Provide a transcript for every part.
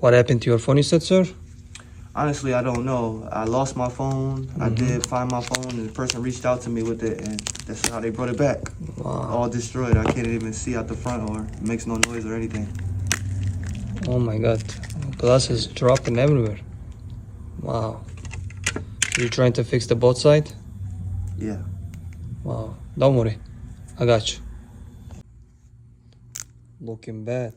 What happened to your phone, you said, sir? Honestly, I don't know. I lost my phone. I did find my phone, and the person reached out to me with it, and that's how they brought it back. Wow. All destroyed. I can't even see out the front, or it makes no noise or anything. Oh my god. Glass is dropping everywhere. Wow. You trying to fix the both side? Yeah. Wow. Don't worry. I got you. Looking bad.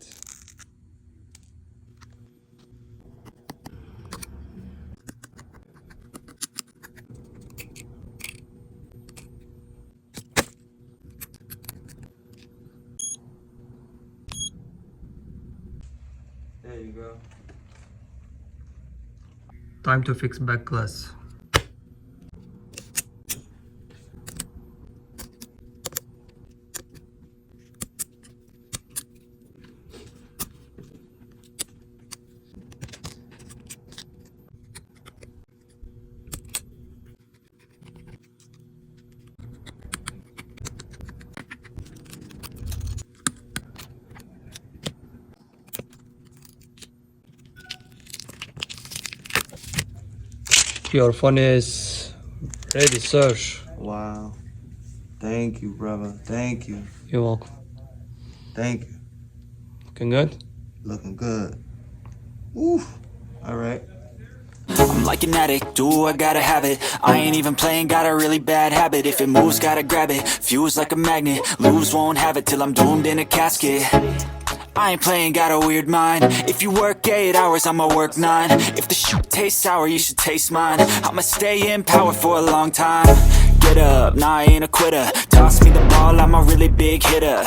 There you go. Time to fix back glass. Your phone is ready, sir. Wow. Thank you, brother. Thank you. You're welcome. Thank you. Looking good? Looking good. Oof. All right. I'm like an addict, do I gotta have it. I ain't even playing, got a really bad habit. If it moves, gotta grab it, fuse like a magnet. Lose, won't have it till I'm doomed in a casket. I ain't playing, got a weird mind. If you work 8 hours, I'ma work 9. If the shoot tastes sour, you should taste mine. I'ma stay in power for a long time. Get up, nah, I ain't a quitter. Toss me the ball, I'm a really big hitter.